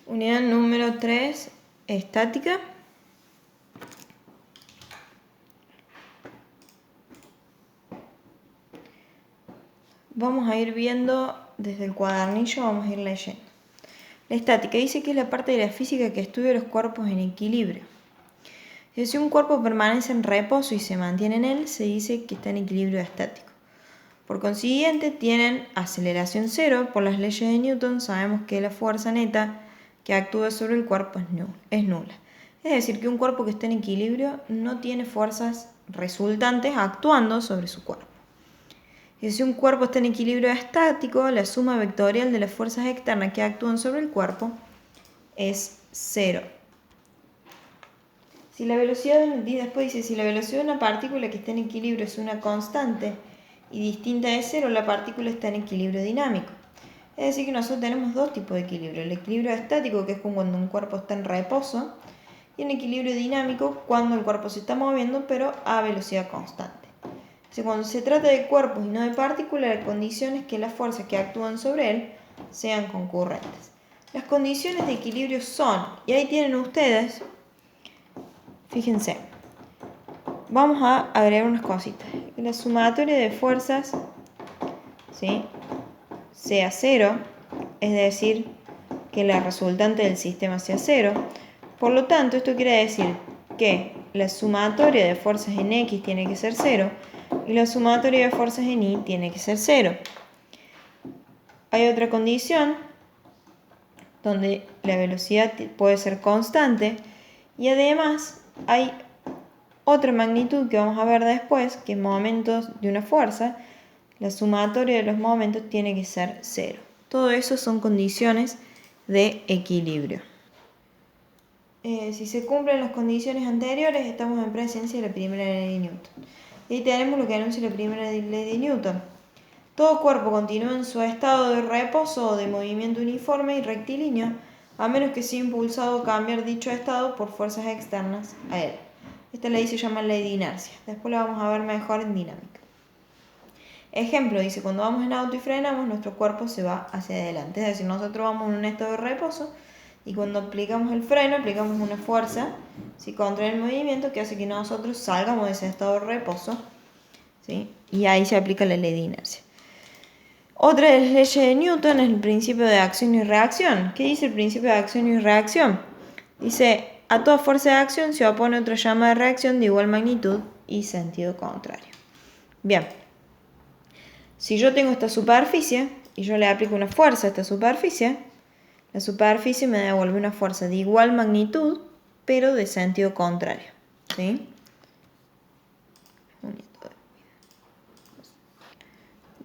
Unidad número 3, estática. Vamos a ir viendo desde el cuadernillo, vamos a ir leyendo. La estática dice que es la parte de la física que estudia los cuerpos en equilibrio. Si un cuerpo permanece en reposo y se mantiene en él, se dice que está en equilibrio estático. Por consiguiente, tienen aceleración cero. Por las leyes de Newton sabemos que la fuerza neta que actúa sobre el cuerpo es nula. Es decir, que un cuerpo que está en equilibrio no tiene fuerzas resultantes actuando sobre su cuerpo. Y si un cuerpo está en equilibrio estático, la suma vectorial de las fuerzas externas que actúan sobre el cuerpo es cero. Si la velocidad de una partícula que está en equilibrio es una constante y distinta de cero, la partícula está en equilibrio dinámico. Es decir, que nosotros tenemos dos tipos de equilibrio. El equilibrio estático, que es cuando un cuerpo está en reposo, y un equilibrio dinámico, cuando el cuerpo se está moviendo, pero a velocidad constante. Cuando se trata de cuerpos y no de partículas, la condición es que las fuerzas que actúan sobre él sean concurrentes. Las condiciones de equilibrio son, y ahí tienen ustedes, fíjense, vamos a agregar unas cositas. La sumatoria de fuerzas, ¿sí?, sea cero, es decir, que la resultante del sistema sea cero. Por lo tanto, esto quiere decir que la sumatoria de fuerzas en X tiene que ser cero y la sumatoria de fuerzas en Y tiene que ser cero. Hay otra condición donde la velocidad puede ser constante y además hay otra magnitud que vamos a ver después, que es momentos de una fuerza. La sumatoria de los momentos tiene que ser cero. Todo eso son condiciones de equilibrio. Si se cumplen las condiciones anteriores, estamos en presencia de la primera ley de Newton. Y ahí tenemos lo que anuncia la primera ley de Newton. Todo cuerpo continúa en su estado de reposo o de movimiento uniforme y rectilíneo, a menos que sea impulsado a cambiar dicho estado por fuerzas externas a él. Esta ley se llama ley de inercia. Después la vamos a ver mejor en dinámica. Ejemplo, dice, cuando vamos en auto y frenamos, nuestro cuerpo se va hacia adelante. Es decir, nosotros vamos en un estado de reposo y cuando aplicamos el freno, aplicamos una fuerza, ¿sí?, contra el movimiento que hace que nosotros salgamos de ese estado de reposo, ¿sí?, y ahí se aplica la ley de inercia. Otra de las leyes de Newton es el principio de acción y reacción. ¿Qué dice el principio de acción y reacción? Dice, a toda fuerza de acción se opone otra llama de reacción de igual magnitud y sentido contrario. Bien, si yo tengo esta superficie y yo le aplico una fuerza a esta superficie, la superficie me devuelve una fuerza de igual magnitud, pero de sentido contrario, ¿sí?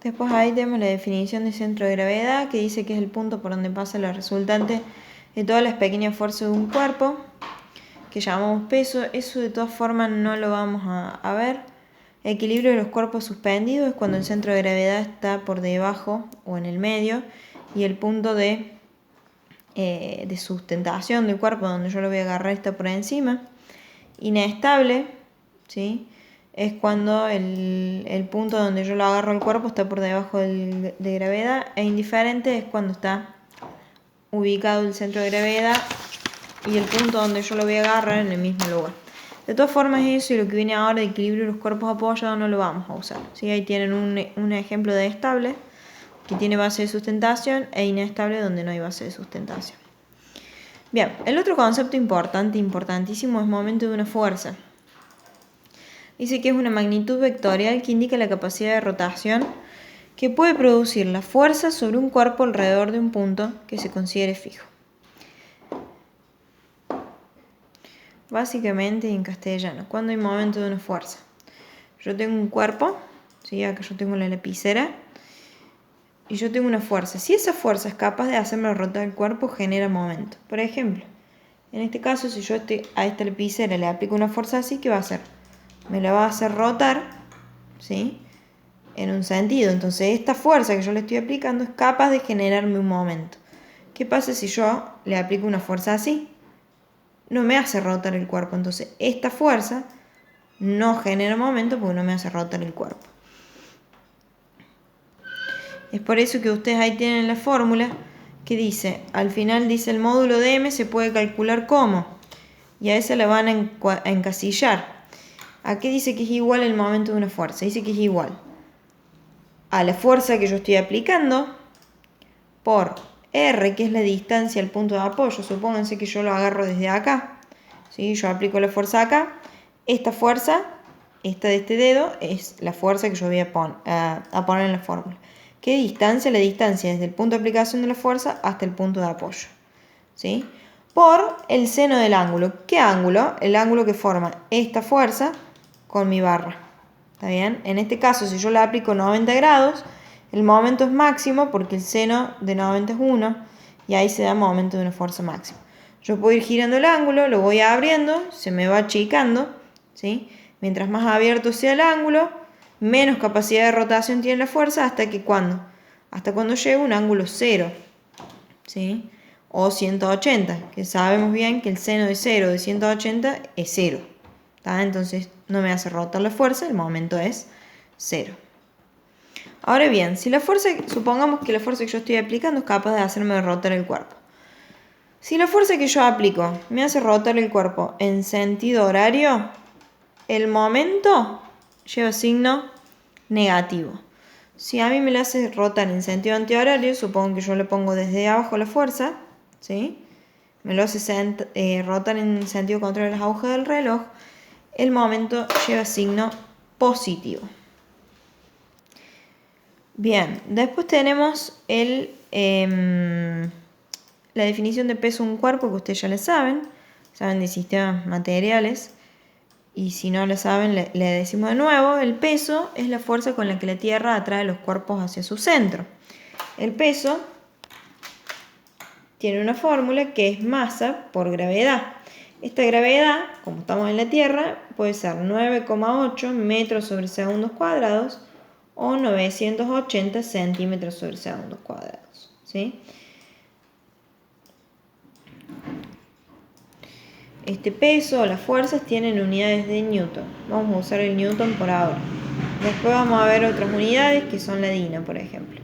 Después ahí tenemos la definición de centro de gravedad, que dice que es el punto por donde pasa la resultante de todas las pequeñas fuerzas de un cuerpo, que llamamos peso. Eso de todas formas no lo vamos a ver. El equilibrio de los cuerpos suspendidos es cuando el centro de gravedad está por debajo o en el medio, y el punto de sustentación del cuerpo, donde yo lo voy a agarrar, está por encima. Inestable, ¿sí?, es cuando el punto donde yo lo agarro el cuerpo está por debajo de gravedad. E indiferente es cuando está ubicado el centro de gravedad y el punto donde yo lo voy a agarrar en el mismo lugar. De todas formas, eso y lo que viene ahora de equilibrio de los cuerpos apoyados no lo vamos a usar, ¿sí? Ahí tienen un ejemplo de estable, que tiene base de sustentación, e inestable, donde no hay base de sustentación. Bien, el otro concepto importantísimo, es momento de una fuerza. Dice que es una magnitud vectorial que indica la capacidad de rotación que puede producir la fuerza sobre un cuerpo alrededor de un punto que se considere fijo. Básicamente, en castellano, ¿cuándo hay momento de una fuerza? Yo tengo un cuerpo, ¿sí?, acá yo tengo la lapicera, y yo tengo una fuerza. Si esa fuerza es capaz de hacerme rotar el cuerpo, genera momento. Por ejemplo, en este caso, si yo a esta lapicera le aplico una fuerza así, ¿qué va a hacer? Me la va a hacer rotar, ¿sí?, en un sentido. Entonces, esta fuerza que yo le estoy aplicando es capaz de generarme un momento. ¿Qué pasa si yo le aplico una fuerza así? No me hace rotar el cuerpo. Entonces, esta fuerza no genera momento porque no me hace rotar el cuerpo. Es por eso que ustedes ahí tienen la fórmula, que dice, al final dice el módulo de M se puede calcular como, y a esa la van a encasillar. ¿A qué dice que es igual el momento de una fuerza? Dice que es igual a la fuerza que yo estoy aplicando por R, que es la distancia al punto de apoyo. Supónganse que yo lo agarro desde acá, ¿sí? Yo aplico la fuerza acá. Esta fuerza, esta de este dedo, es la fuerza que yo voy a poner en la fórmula. ¿Qué distancia? La distancia desde el punto de aplicación de la fuerza hasta el punto de apoyo, ¿sí? Por el seno del ángulo. ¿Qué ángulo? El ángulo que forma esta fuerza con mi barra. ¿Está bien? En este caso, si yo la aplico 90 grados, el momento es máximo porque el seno de 90 es 1 y ahí se da momento de una fuerza máxima. Yo puedo ir girando el ángulo, lo voy abriendo, se me va achicando, ¿sí? Mientras más abierto sea el ángulo, menos capacidad de rotación tiene la fuerza hasta cuando llegue a un ángulo 0, ¿sí? O 180, que sabemos bien que el seno de 0 de 180 es 0. ¿Tá? Entonces no me hace rotar la fuerza, el momento es 0. Ahora bien, si la fuerza, supongamos que la fuerza que yo estoy aplicando es capaz de hacerme rotar el cuerpo. Si la fuerza que yo aplico me hace rotar el cuerpo en sentido horario, el momento lleva signo negativo. Si a mí me lo hace rotar en sentido antihorario, supongo que yo le pongo desde abajo la fuerza, ¿sí? Me lo hace rotar en sentido contrario a las agujas del reloj, el momento lleva signo positivo. Bien, después tenemos la definición de peso de un cuerpo, que ustedes ya la saben de sistemas materiales, y si no lo saben, le decimos de nuevo. El peso es la fuerza con la que la Tierra atrae los cuerpos hacia su centro. El peso tiene una fórmula que es masa por gravedad. Esta gravedad, como estamos en la Tierra, puede ser 9,8 metros sobre segundos cuadrados o 980 centímetros sobre segundos cuadrados, ¿sí? Este peso o las fuerzas tienen unidades de Newton. Vamos a usar el Newton por ahora. Después vamos a ver otras unidades que son la DINA, por ejemplo.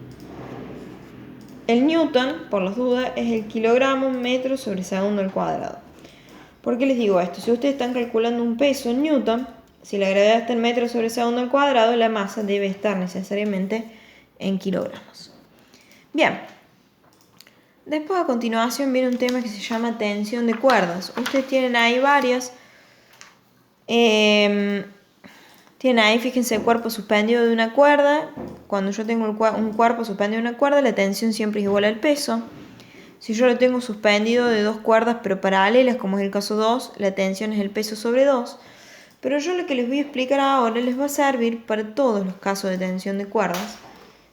El Newton, por las dudas, es el kilogramo metro sobre segundo al cuadrado. ¿Por qué les digo esto? Si ustedes están calculando un peso en Newton, si la gravedad está en metros sobre segundo al cuadrado, la masa debe estar necesariamente en kilogramos. Bien. Después, a continuación, viene un tema que se llama tensión de cuerdas. Ustedes tienen ahí varias. Tienen ahí, fíjense, el cuerpo suspendido de una cuerda. Cuando yo tengo un cuerpo suspendido de una cuerda, la tensión siempre es igual al peso. Si yo lo tengo suspendido de dos cuerdas pero paralelas, como es el caso 2, la tensión es el peso sobre 2. Pero yo lo que les voy a explicar ahora les va a servir para todos los casos de tensión de cuerdas,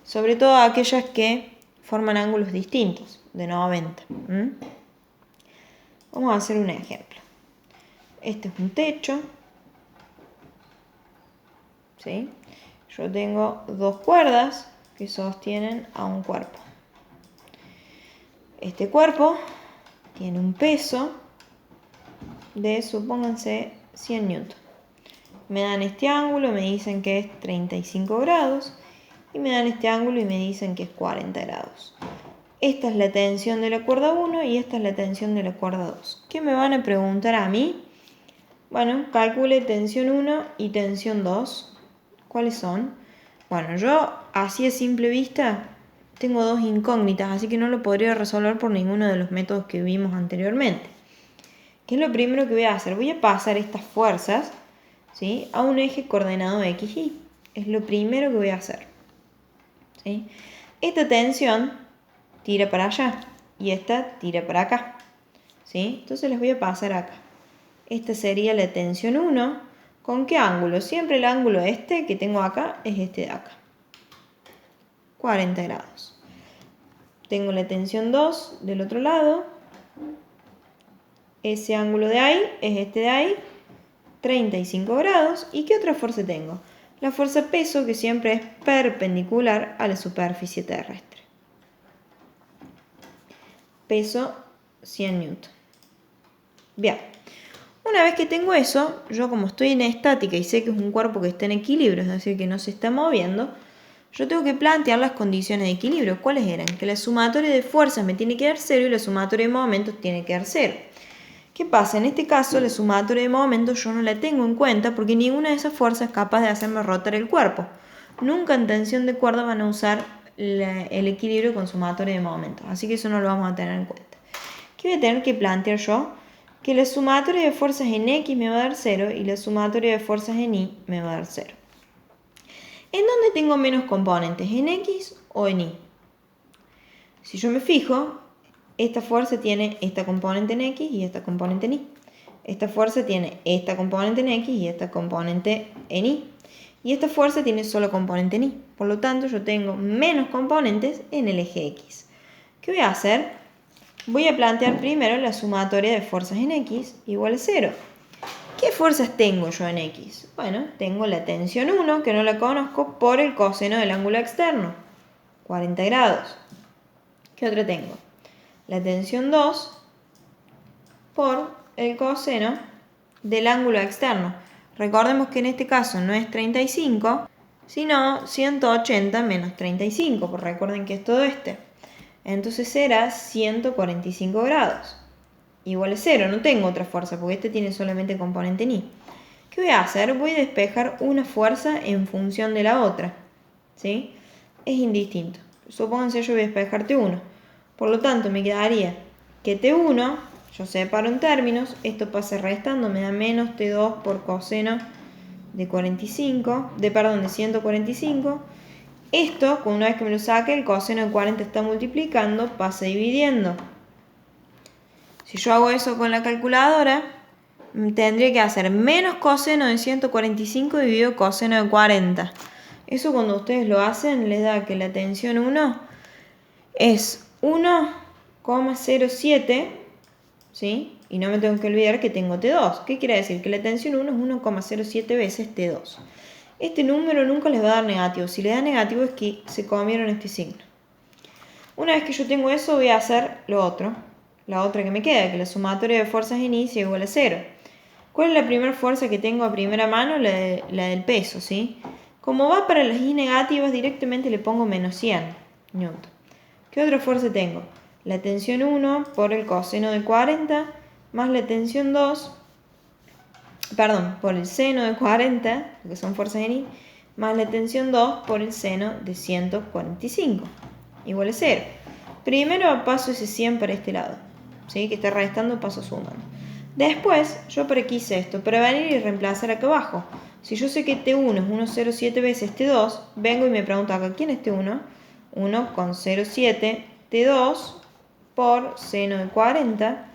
sobre todo aquellas que forman ángulos distintos, de 90. Vamos a hacer un ejemplo. Este es un techo, ¿sí? Yo tengo dos cuerdas que sostienen a un cuerpo. Este cuerpo tiene un peso de, supónganse, 100 newton. Me dan este ángulo, me dicen que es 35 grados, y me dan este ángulo y me dicen que es 40 grados. Esta es la tensión de la cuerda 1 y esta es la tensión de la cuerda 2. ¿Qué me van a preguntar a mí? Bueno, calcule tensión 1 y tensión 2. ¿Cuáles son? Bueno, yo así a simple vista tengo dos incógnitas, así que no lo podría resolver por ninguno de los métodos que vimos anteriormente. ¿Qué es lo primero que voy a hacer? Voy a pasar estas fuerzas, ¿sí?, a un eje coordenado X, Y. Es lo primero que voy a hacer, ¿sí? Esta tensión tira para allá y esta tira para acá, ¿sí? Entonces les voy a pasar acá. Esta sería la tensión 1. ¿Con qué ángulo? Siempre el ángulo este que tengo acá es este de acá. 40 grados. Tengo la tensión 2 del otro lado. Ese ángulo de ahí es este de ahí. 35 grados. ¿Y qué otra fuerza tengo? La fuerza peso, que siempre es perpendicular a la superficie terrestre. Peso 100 newton. Bien. Una vez que tengo eso, yo como estoy en estática y sé que es un cuerpo que está en equilibrio, es decir, que no se está moviendo, yo tengo que plantear las condiciones de equilibrio. ¿Cuáles eran? Que la sumatoria de fuerzas me tiene que dar 0 y la sumatoria de momentos tiene que dar 0. ¿Qué pasa? En este caso, la sumatoria de momentos yo no la tengo en cuenta porque ninguna de esas fuerzas es capaz de hacerme rotar el cuerpo. Nunca en tensión de cuerda van a usar el equilibrio con sumatoria de momentos. Así que eso no lo vamos a tener en cuenta. ¿Qué voy a tener que plantear yo? Que la sumatoria de fuerzas en X me va a dar 0 y la sumatoria de fuerzas en Y me va a dar 0. ¿En dónde tengo menos componentes? ¿En X o en Y? Si yo me fijo, esta fuerza tiene esta componente en X y esta componente en Y. Esta fuerza tiene esta componente en X y esta componente en Y. Y esta fuerza tiene solo componente en Y. Por lo tanto, yo tengo menos componentes en el eje X. ¿Qué voy a hacer? Voy a plantear primero la sumatoria de fuerzas en X igual a 0. ¿Qué fuerzas tengo yo en X? Bueno, tengo la tensión 1, que no la conozco, por el coseno del ángulo externo, 40 grados. ¿Qué otra tengo? La tensión 2 por el coseno del ángulo externo. Recordemos que en este caso no es 35, sino 180 menos 35, porque recuerden que es todo este. Entonces será 145 grados. Igual a 0, no tengo otra fuerza, porque este tiene solamente componente en Y. ¿Qué voy a hacer? Voy a despejar una fuerza en función de la otra. ¿Sí? Es indistinto. Supónganse yo voy a despejar T1. Por lo tanto, me quedaría que T1, yo separo en términos, esto pasa restando, me da menos T2 por coseno de 145. Esto, una vez que me lo saque, el coseno de 40 está multiplicando, pasa dividiendo. Si yo hago eso con la calculadora, tendría que hacer menos coseno de 145 dividido coseno de 40. Eso cuando ustedes lo hacen les da que la tensión 1 es 1,07, ¿sí? Y no me tengo que olvidar que tengo T2. ¿Qué quiere decir? Que la tensión 1 es 1,07 veces T2. Este número nunca les va a dar negativo. Si le da negativo es que se comieron este signo. Una vez que yo tengo eso, voy a hacer lo otro. La otra que me queda, que la sumatoria de fuerzas en Y sea igual a 0. ¿Cuál es la primera fuerza que tengo a primera mano? La del peso, ¿sí? Como va para las Y negativas, directamente le pongo menos 100 newton. ¿Qué otra fuerza tengo? La tensión 1 por el coseno de 40 más la tensión 2, por el seno de 40, que son fuerzas en Y, más la tensión 2 por el seno de 145, igual a 0. Primero paso ese 100 para este lado, ¿sí? Que está restando, paso sumando. Después, yo para qué hice esto, para venir y reemplazar acá abajo. Si yo sé que T1 es 1,07 veces T2, vengo y me pregunto acá, ¿quién es T1? 1,07 T2 por seno de 40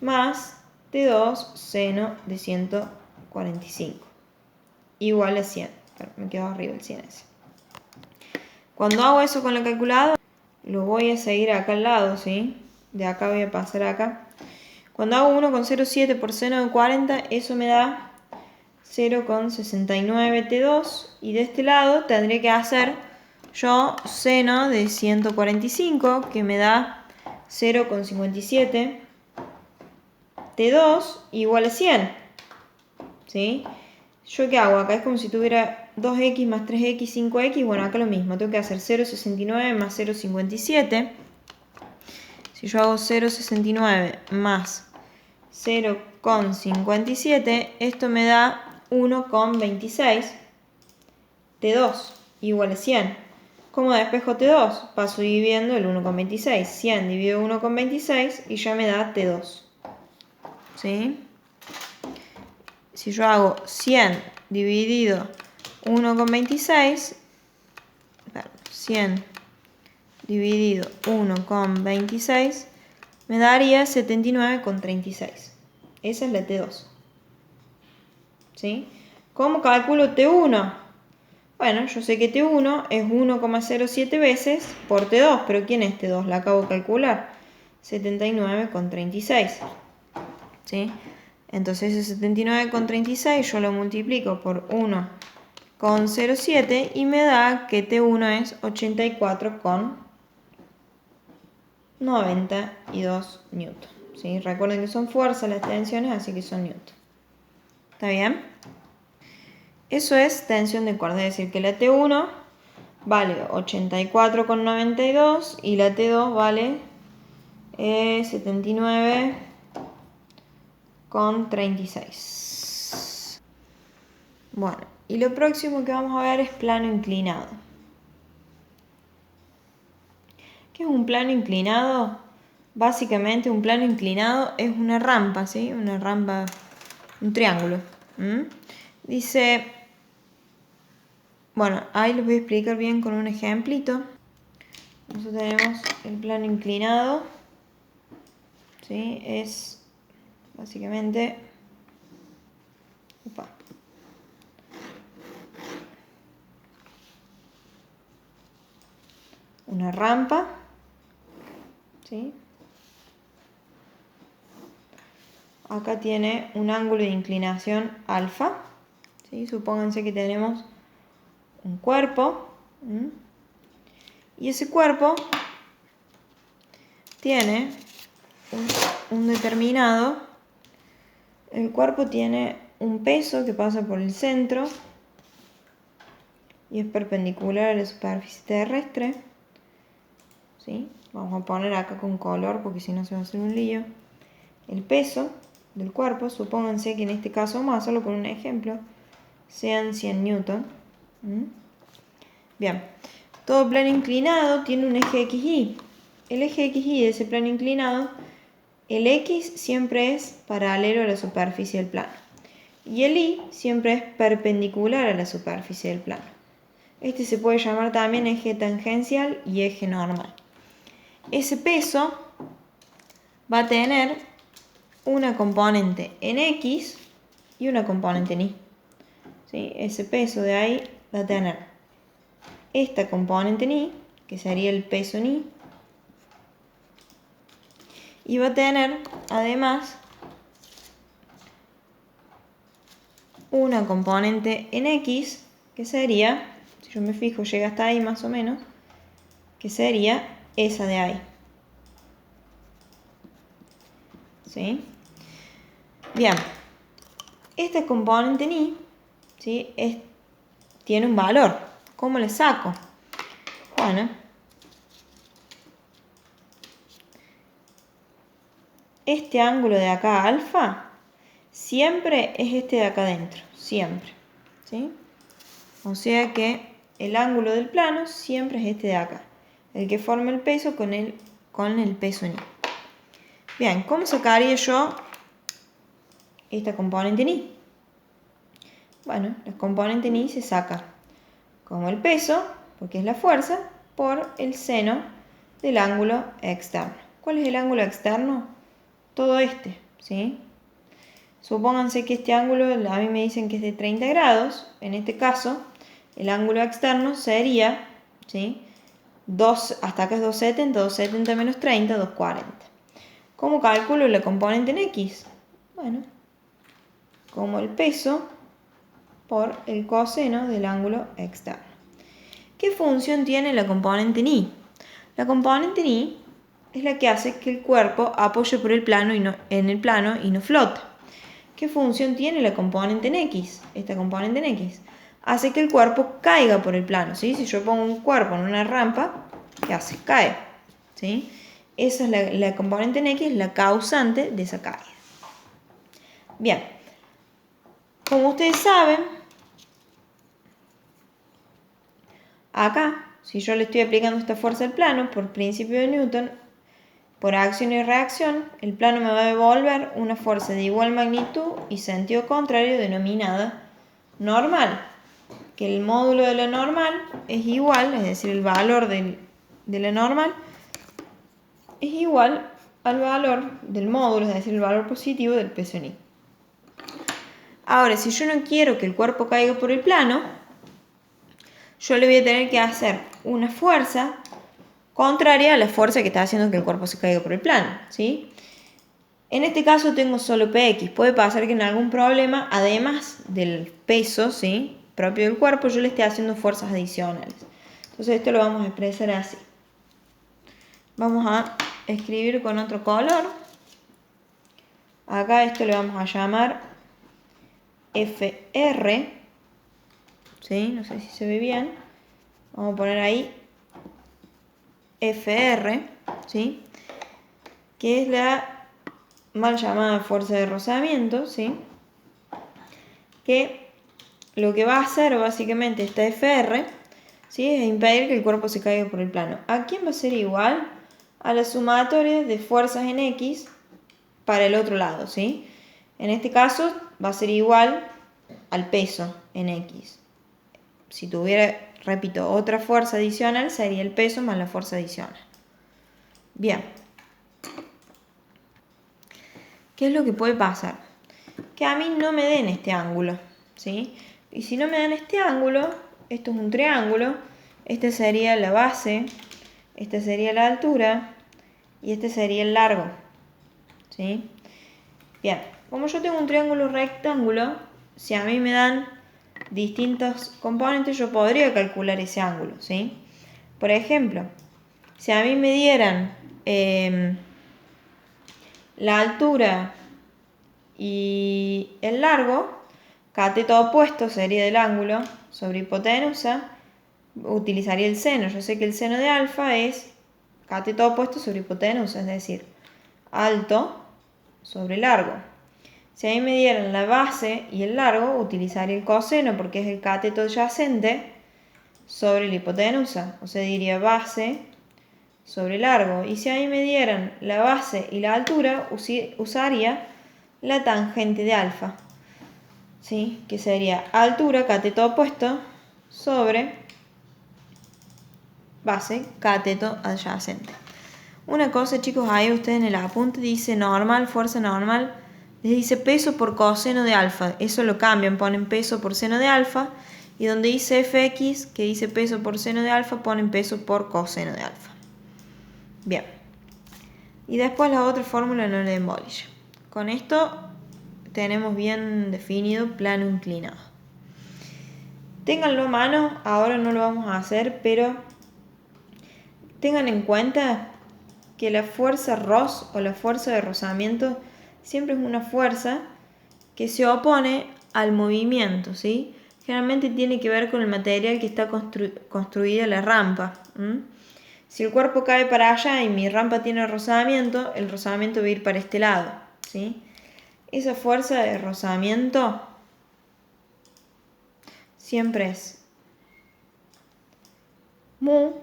más T2 seno de 145 igual a 100. Me quedo arriba el 100 ese. Cuando hago eso con la calculadora, lo voy a seguir acá al lado, ¿sí? De acá voy a pasar acá. Cuando hago 1,07 por seno de 40, eso me da 0,69 T2. Y de este lado tendré que hacer yo seno de 145, que me da 0,57 T2 igual a 100. ¿Sí? ¿Yo qué hago? Acá es como si tuviera 2x más 3x, 5x. Bueno, acá lo mismo. Tengo que hacer 0,69 más 0,57. Si yo hago 0,69 más 0,57, esto me da 1,26 T2 igual a 100. ¿Cómo despejo T2? Paso dividiendo el 1,26. 100 dividido 1,26 y ya me da T2. ¿Sí? Si yo hago 100 dividido 1,26, 100 dividido 1,26, me daría 79,36. Esa es la T2. ¿Sí? ¿Cómo calculo T1? Bueno, yo sé que T1 es 1,07 veces por T2, pero ¿quién es T2? La acabo de calcular. 79,36. ¿Sí? Entonces ese 79,36 yo lo multiplico por 1,07 y me da que T1 es 84,92 newton. ¿Sí? Recuerden que son fuerzas las tensiones, así que son newton. ¿Está bien? Eso es tensión de cuerda, es decir, que la T1 vale 84,92 y la T2 vale 79,36. Bueno, y lo próximo que vamos a ver es plano inclinado. ¿Qué es un plano inclinado? Básicamente un plano inclinado es una rampa, ¿sí? Una rampa, un triángulo. Dice, bueno, ahí les voy a explicar bien con un ejemplito. Nosotros tenemos el plano inclinado, ¿sí? Es básicamente una rampa, ¿sí? Acá tiene un ángulo de inclinación alfa, ¿sí? Supónganse que tenemos un cuerpo, y ese cuerpo tiene un determinado, el cuerpo tiene un peso que pasa por el centro y es perpendicular a la superficie terrestre, ¿sí? Vamos a poner acá con color porque si no se va a hacer un lío. El peso del cuerpo, supónganse que en este caso vamos a hacerlo con un ejemplo, sean 100 newton. Bien, todo plano inclinado tiene un eje XY. El eje XY de ese plano inclinado, el X siempre es paralelo a la superficie del plano y el Y siempre es perpendicular a la superficie del plano. Este se puede llamar también eje tangencial y eje normal. Ese peso va a tener una componente en X y una componente en Y. ¿Sí? Ese peso de ahí va a tener esta componente en Y, que sería el peso en Y, y va a tener además una componente en X, que sería, si yo me fijo, llega hasta ahí más o menos, que sería esa de ahí. ¿Sí? Bien, esta componente en Y, ¿sí? Tiene un valor. ¿Cómo le saco? Bueno, este ángulo de acá, alfa, siempre es este de acá adentro, siempre, ¿sí? O sea que el ángulo del plano siempre es este de acá, el que forma el peso con el peso en Y. Bien, ¿cómo sacaría yo esta componente en Y? Bueno, la componente en Y se saca como el peso, porque es la fuerza, por el seno del ángulo externo. ¿Cuál es el ángulo externo? Todo este, ¿sí? Supónganse que este ángulo, a mí me dicen que es de 30 grados. En este caso, el ángulo externo sería, ¿sí? Hasta acá es 270, 270 menos 30, 240. ¿Cómo calculo la componente en X? Bueno, como el peso por el coseno del ángulo externo. ¿Qué función tiene la componente en Y? La componente en Y es la que hace que el cuerpo apoye por el plano en el plano y no flote. ¿Qué función tiene la componente en X? Esta componente en X hace que el cuerpo caiga por el plano, ¿sí? Si yo pongo un cuerpo en una rampa, ¿qué hace? Cae, ¿sí? Esa es la componente en X, la causante de esa caída. Bien, como ustedes saben, acá, si yo le estoy aplicando esta fuerza al plano por principio de Newton, por acción y reacción, el plano me va a devolver una fuerza de igual magnitud y sentido contrario denominada normal, que el módulo de la normal es igual, es decir, el valor de la normal es igual al valor del módulo, es decir, el valor positivo del peso en Y. Ahora, si yo no quiero que el cuerpo caiga por el plano, yo le voy a tener que hacer una fuerza contraria a la fuerza que está haciendo que el cuerpo se caiga por el plano, ¿sí? En este caso tengo solo Px. Puede pasar que en algún problema, además del peso, ¿sí?, propio del cuerpo, yo le esté haciendo fuerzas adicionales. Entonces esto lo vamos a expresar así. Vamos a escribir con otro color. Acá esto le vamos a llamar Fr, ¿sí? No sé si se ve bien. vamos a poner ahí FR, ¿sí? Que es la mal llamada fuerza de rozamiento, ¿sí? Que lo que va a hacer básicamente esta FR, ¿sí? Es impedir que el cuerpo se caiga por el plano. ¿A quién va a ser igual? A la sumatoria de fuerzas en X para el otro lado, ¿sí? En este caso va a ser igual al peso en X. Si tuviera, repito, otra fuerza adicional, sería el peso más la fuerza adicional. Bien. ¿Qué es lo que puede pasar? Que a mí no me den este ángulo, ¿sí? Y si no me dan este ángulo, esto es un triángulo, esta sería la base, esta sería la altura y este sería el largo, ¿sí? Bien, como yo tengo un triángulo rectángulo, si a mí me dan distintos componentes, yo podría calcular ese ángulo, ¿sí? Por ejemplo, si a mí me dieran la altura y el largo, cateto opuesto sería del ángulo sobre hipotenusa, utilizaría el seno. Yo sé que el seno de alfa es cateto opuesto sobre hipotenusa, es decir, alto sobre largo. Si a mí me dieran la base y el largo, utilizaría el coseno porque es el cateto adyacente sobre la hipotenusa, o sea, diría base sobre largo. Y si a mí me dieran la base y la altura, usaría la tangente de alfa, ¿sí? Que sería altura, cateto opuesto, sobre base, cateto adyacente. Una cosa, chicos, ahí ustedes en el apunte dice normal, fuerza normal, les dice peso por coseno de alfa. Eso lo cambian, ponen peso por seno de alfa. Y donde dice fx, que dice peso por seno de alfa, ponen peso por coseno de alfa. Bien. Y después la otra fórmula no le den bolilla. Con esto tenemos bien definido plano inclinado. Ténganlo a mano, ahora no lo vamos a hacer, pero tengan en cuenta que la fuerza ROS o la fuerza de rozamiento siempre es una fuerza que se opone al movimiento, ¿sí? Generalmente tiene que ver con el material que está construida la rampa. Si el cuerpo cae para allá y mi rampa tiene rozamiento, el rozamiento va a ir para este lado, ¿sí? Esa fuerza de rozamiento siempre es mu,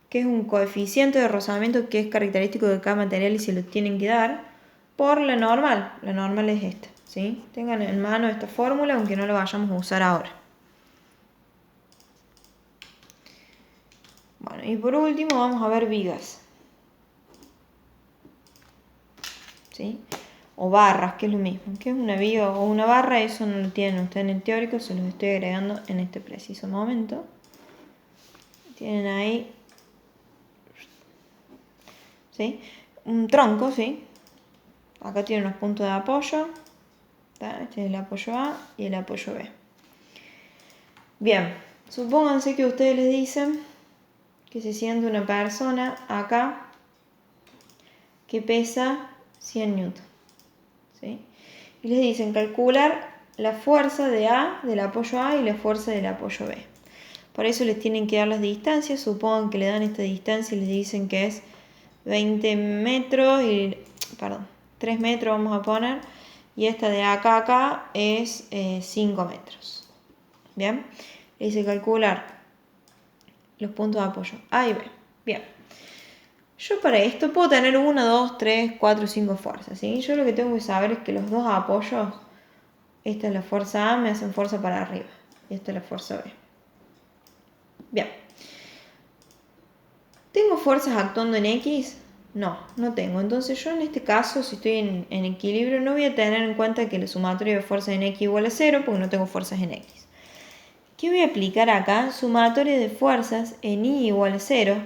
que es un coeficiente de rozamiento que es característico de cada material y se lo tienen que dar, por la normal. La normal es esta, ¿sí? Tengan en mano esta fórmula, aunque no la vayamos a usar ahora. Bueno, y por último vamos a ver vigas, ¿sí? O barras, que es lo mismo. ¿Qué es una viga o una barra? Eso no lo tienen ustedes en el teórico, se los estoy agregando en este preciso momento. Tienen ahí, ¿sí? Un tronco, ¿sí? Acá tiene unos puntos de apoyo. Este es el apoyo A y el apoyo B. Bien, supónganse que ustedes les dicen que se siente una persona acá que pesa 100 newton, ¿sí? Y les dicen calcular la fuerza de A, del apoyo A, y la fuerza del apoyo B. Por eso les tienen que dar las distancias. Supongan que le dan esta distancia y les dicen que es 20 metros, 3 metros vamos a poner, y esta de acá a acá es 5 metros. Bien, le dice calcular los puntos de apoyo A y B. Bien, yo para esto puedo tener 1, 2, 3, 4, 5 fuerzas, ¿sí? Yo lo que tengo que saber es que los dos apoyos, esta es la fuerza A, me hacen fuerza para arriba, y esta es la fuerza B. Bien, ¿tengo fuerzas actuando en X? No, no tengo. Entonces yo en este caso, si estoy en equilibrio, no voy a tener en cuenta que la sumatoria de fuerzas en X igual a 0, porque no tengo fuerzas en X. ¿Qué voy a aplicar acá? Sumatoria de fuerzas en Y igual a 0.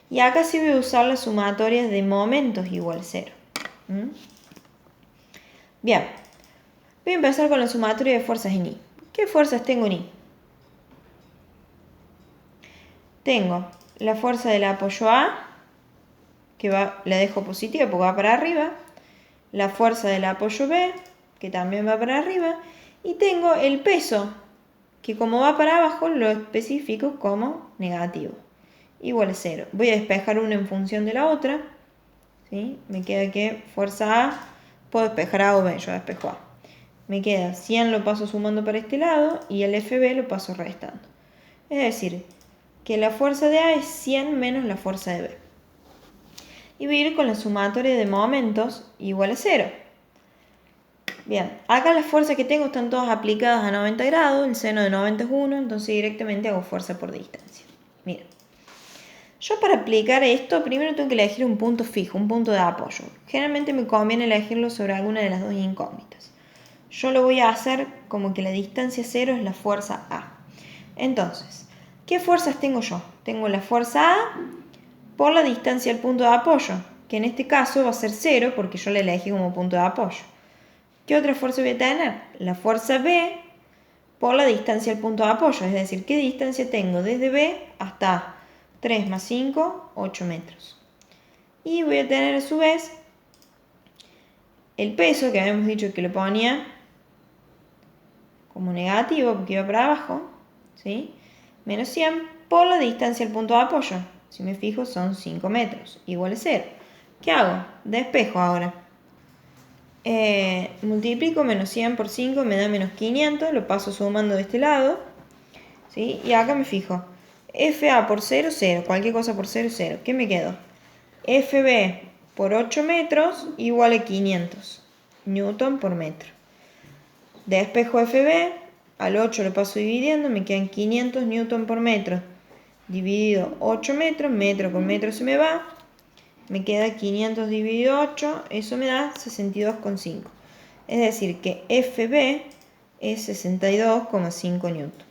Y acá sí voy a usar las sumatorias de momentos igual a 0. Bien, voy a empezar con la sumatoria de fuerzas en Y. ¿Qué fuerzas tengo en Y? Tengo la fuerza del apoyo A, que la dejo positiva porque va para arriba, la fuerza del apoyo B, que también va para arriba, y tengo el peso, que como va para abajo lo especifico como negativo, igual a 0. Voy a despejar una en función de la otra, ¿sí? Me queda que fuerza A, puedo despejar A o B, yo despejo A. Me queda 100 lo paso sumando para este lado y el FB lo paso restando. Es decir, que la fuerza de A es 100 menos la fuerza de B. Y voy a ir con la sumatoria de momentos igual a 0. Bien, acá las fuerzas que tengo están todas aplicadas a 90 grados, el seno de 90 es 1, entonces directamente hago fuerza por distancia. Miren, yo para aplicar esto primero tengo que elegir un punto fijo, un punto de apoyo. Generalmente me conviene elegirlo sobre alguna de las dos incógnitas. Yo lo voy a hacer como que la distancia 0 es la fuerza A. Entonces, ¿qué fuerzas tengo yo? Tengo la fuerza A por la distancia al punto de apoyo, que en este caso va a ser 0 porque yo la elegí como punto de apoyo. ¿Qué otra fuerza voy a tener? La fuerza B por la distancia al punto de apoyo, es decir, ¿qué distancia tengo desde B hasta A? 3 más 5, 8 metros. Y voy a tener a su vez el peso, que habíamos dicho que lo ponía como negativo porque iba para abajo, ¿sí? Menos 100 por la distancia al punto de apoyo. Si me fijo son 5 metros, igual a 0. ¿Qué hago? Despejo ahora. Multiplico menos 100 por 5, me da menos 500, lo paso sumando de este lado, ¿sí? Y acá me fijo, FA por 0, 0, cualquier cosa por 0, 0. ¿Qué me quedó? FB por 8 metros igual a 500 newton por metro. Despejo FB, al 8 lo paso dividiendo, me quedan 500 newton por metro. Dividido 8 metros, metro con metro se me va. Me queda 500 dividido 8, eso me da 62,5. Es decir, que FB es 62,5 newton.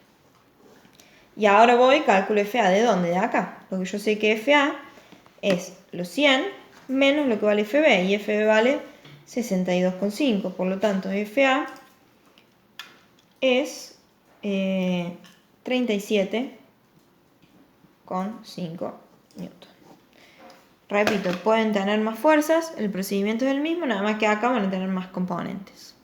Y ahora voy, calculo FA, ¿de dónde? De acá. Porque yo sé que FA es los 100 menos lo que vale FB. Y FB vale 62,5. Por lo tanto, FA es 37,5 newton. Repito, pueden tener más fuerzas, el procedimiento es el mismo, nada más que acá van a tener más componentes.